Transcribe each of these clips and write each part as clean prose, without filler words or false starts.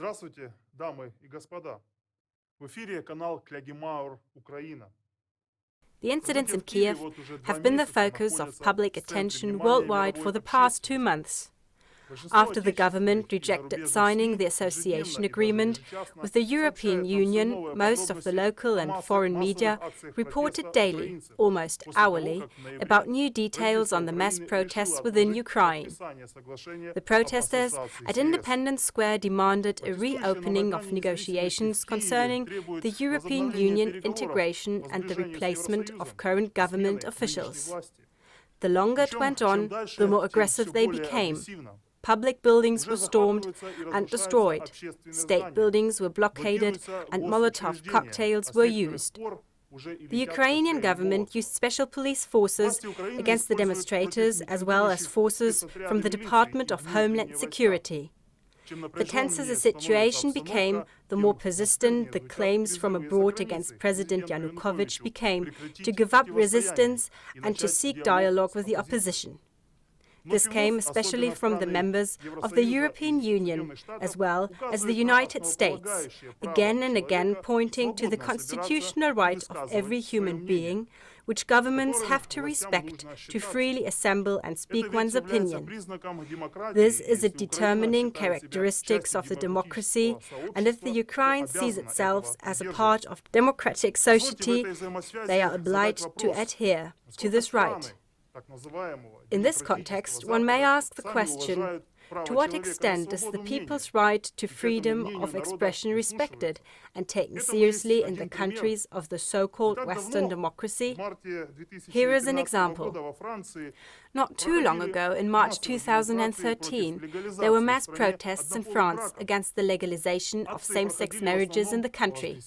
Здравствуйте, дамы и господа. В эфире канал Клягимаур, Украина. The incidents in Kiev have been the focus of public attention worldwide for the past 2 months. After the government rejected signing the association agreement with the European Union, most of the local and foreign media reported daily, almost hourly, about new details on the mass protests within Ukraine. The protesters at Independence Square demanded a reopening of negotiations concerning the European Union integration and the replacement of current government officials. The longer it went on, the more aggressive they became. Public buildings were stormed and destroyed. State buildings were blockaded and Molotov cocktails were used. The Ukrainian government used special police forces against the demonstrators as well as forces from the Department of Homeland Security. The tenser the situation became, the more persistent the claims from abroad against President Yanukovych became to give up resistance and to seek dialogue with the opposition. This came especially from the members of the European Union, as well as the United States, again and again pointing to the constitutional right of every human being, which governments have to respect, to freely assemble and speak one's opinion. This is a determining characteristic of the democracy, and if the Ukraine sees itself as a part of democratic society, they are obliged to adhere to this right. In this context, one may ask the question, to what extent is the people's right to freedom of expression respected and taken seriously in the countries of the so-called Western democracy? Here is an example. Not too long ago, in March 2013, there were mass protests in France against the legalization of same-sex marriages in the country.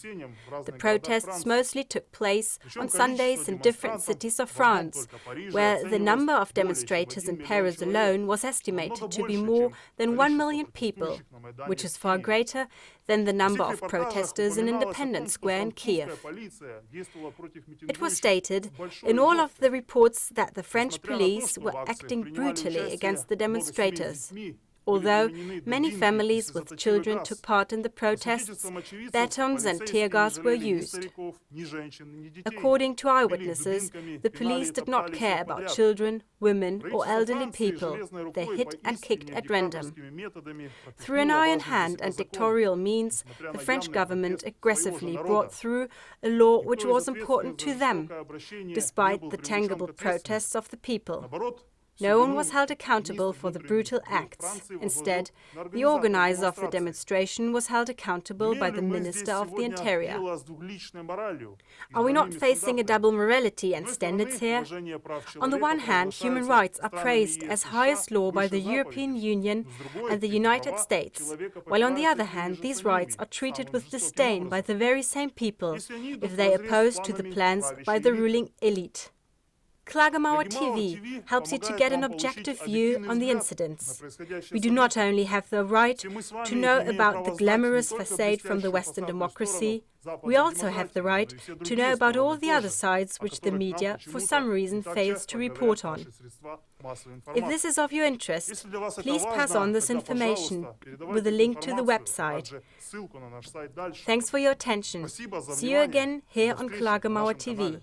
The protests mostly took place on Sundays in different cities of France, where the number of demonstrators in Paris alone was estimated to be more than 1 million people, which is far greater than the number of protesters in Independence Square in Kiev. It was stated in all of the reports that the French police were acting brutally against the demonstrators. Although many families with children took part in the protests, batons and tear gas were used. According to eyewitnesses, the police did not care about children, women or elderly people. They hit and kicked at random. Through an iron hand and dictatorial means, the French government aggressively brought through a law which was important to them, despite the tangible protests of the people. No one was held accountable for the brutal acts. Instead, the organizer of the demonstration was held accountable by the Minister of the Interior. Are we not facing a double morality and standards here? On the one hand, human rights are praised as highest law by the European Union and the United States, while on the other hand, these rights are treated with disdain by the very same people if they oppose to the plans by the ruling elite. Klagemauer TV helps you to get an objective view on the incidents. We do not only have the right to know about the glamorous facade from the Western democracy, we also have the right to know about all the other sides which the media, for some reason, fails to report on. If this is of your interest, please pass on this information with a link to the website. Thanks for your attention. See you again here on Klagemauer TV.